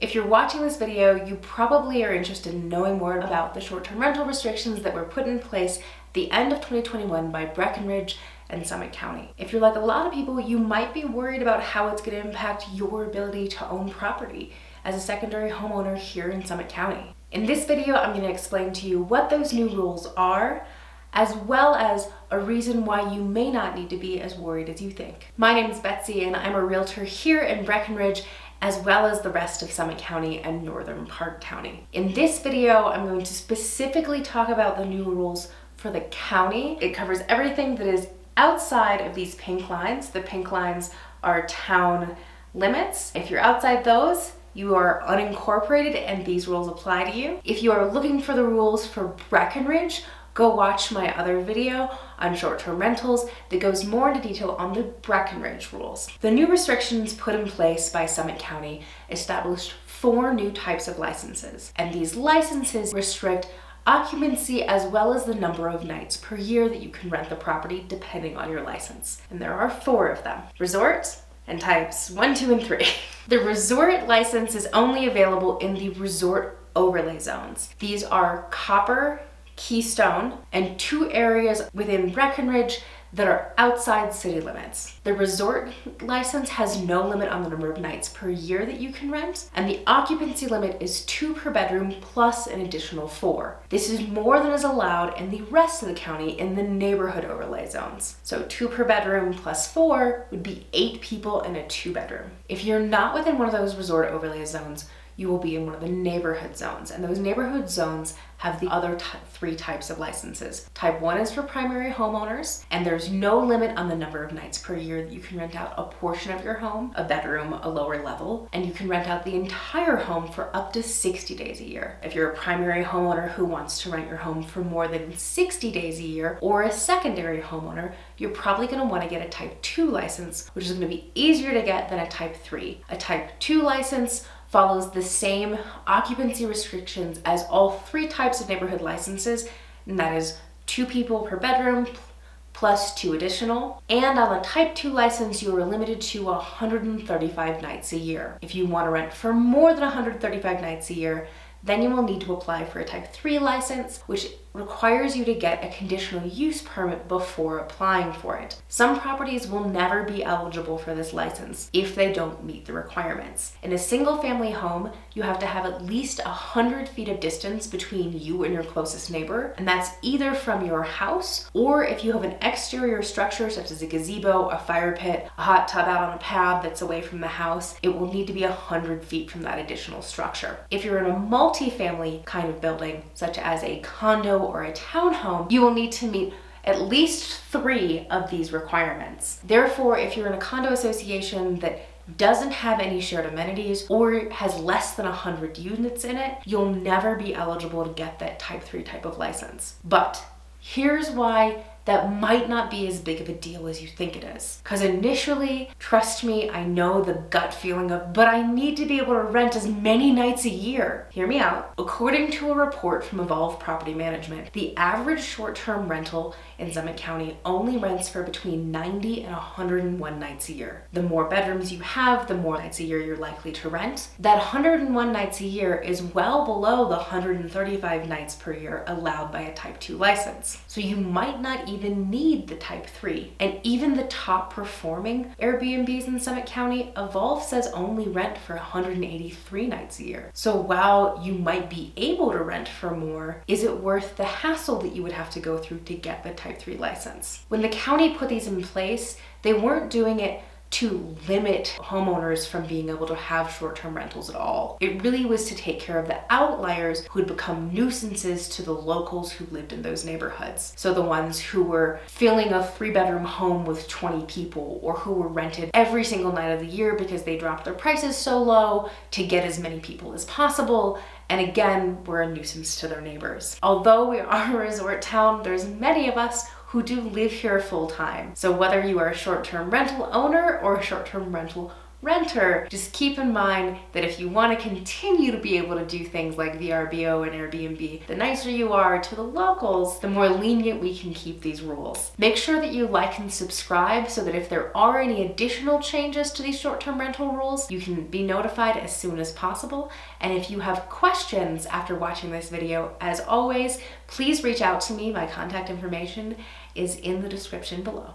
If you're watching this video, you probably are interested in knowing more about the short-term rental restrictions that were put in place at the end of 2021 by Breckenridge and Summit County. If you're like a lot of people, you might be worried about how it's going to impact your ability to own property as a secondary homeowner here in Summit County. In this video, I'm going to explain to you what those new rules are, as well as a reason why you may not need to be as worried as you think. My name is Betsy and I'm a realtor here in Breckenridge, as well as the rest of Summit County and Northern Park County. In this video, I'm going to specifically talk about the new rules for the county. It covers everything that is outside of these pink lines. The pink lines are town limits. If you're outside those, you are unincorporated and these rules apply to you. If you are looking for the rules for Breckenridge, go watch my other video on short-term rentals that goes more into detail on the Breckenridge rules. The new restrictions put in place by Summit County established 4 new types of licenses, and these licenses restrict occupancy as well as the number of nights per year that you can rent the property depending on your license. And there are 4 of them: resort and types 1, 2, and 3. The resort license is only available in the resort overlay zones. These are Copper, Keystone, and 2 areas within Breckenridge that are outside city limits. The resort license has no limit on the number of nights per year that you can rent, and the occupancy limit is 2 per bedroom plus an additional 4. This is more than is allowed in the rest of the county in the neighborhood overlay zones. So 2 per bedroom plus 4 would be 8 people in a 2-bedroom. If you're not within one of those resort overlay zones, you will be in one of the neighborhood zones, and those neighborhood zones have the other 3 types of licenses. Type 1 is for primary homeowners, and there's no limit on the number of nights per year that you can rent out a portion of your home, a bedroom, a lower level, and you can rent out the entire home for up to 60 days a year. If you're a primary homeowner who wants to rent your home for more than 60 days a year, or a secondary homeowner, you're probably going to want to get a Type 2 license, which is going to be easier to get than a Type 3. A Type 2 license follows the same occupancy restrictions as all 3 types of neighborhood licenses, and that is 2 people per bedroom plus 2 additional. And on a Type 2 license, you are limited to 135 nights a year. If you want to rent for more than 135 nights a year, then you will need to apply for a Type 3 license, which requires you to get a conditional use permit before applying for it. Some properties will never be eligible for this license if they don't meet the requirements. In a single family home, you have to have at least 100 feet of distance between you and your closest neighbor, and that's either from your house, or if you have an exterior structure such as a gazebo, a fire pit, a hot tub out on a pad that's away from the house, it will need to be 100 feet from that additional structure. If you're in a multi-family kind of building, such as a condo or a townhome, you will need to meet at least 3 of these requirements. Therefore, if you're in a condo association that doesn't have any shared amenities or has less than 100 units in it, you'll never be eligible to get that Type 3 type of license. But here's why that might not be as big of a deal as you think it is. Because initially, trust me, I know the gut feeling of, but I need to be able to rent as many nights a year. Hear me out. According to a report from Evolve Property Management, the average short-term rental in Summit County only rents for between 90 and 101 nights a year. The more bedrooms you have, the more nights a year you're likely to rent. That 101 nights a year is well below the 135 nights per year allowed by a Type 2 license. So you might not even need the Type 3. And even the top performing Airbnbs in Summit County, Evolve says only rent for 183 nights a year. So while you might be able to rent for more, is it worth the hassle that you would have to go through to get the Type 3 license? When the county put these in place, they weren't doing it to limit homeowners from being able to have short-term rentals at all. It really was to take care of the outliers who had become nuisances to the locals who lived in those neighborhoods. So the ones who were filling a 3-bedroom home with 20 people, or who were rented every single night of the year because they dropped their prices so low to get as many people as possible, and again, were a nuisance to their neighbors. Although we are a resort town, there's many of us who do live here full time. So whether you are a short-term rental owner or a short-term rental renter, just keep in mind that if you want to continue to be able to do things like VRBO and Airbnb, the nicer you are to the locals, the more lenient we can keep these rules. Make sure that you like and subscribe so that if there are any additional changes to these short-term rental rules, you can be notified as soon as possible. And if you have questions after watching this video, as always, please reach out to me. My contact information is in the description below.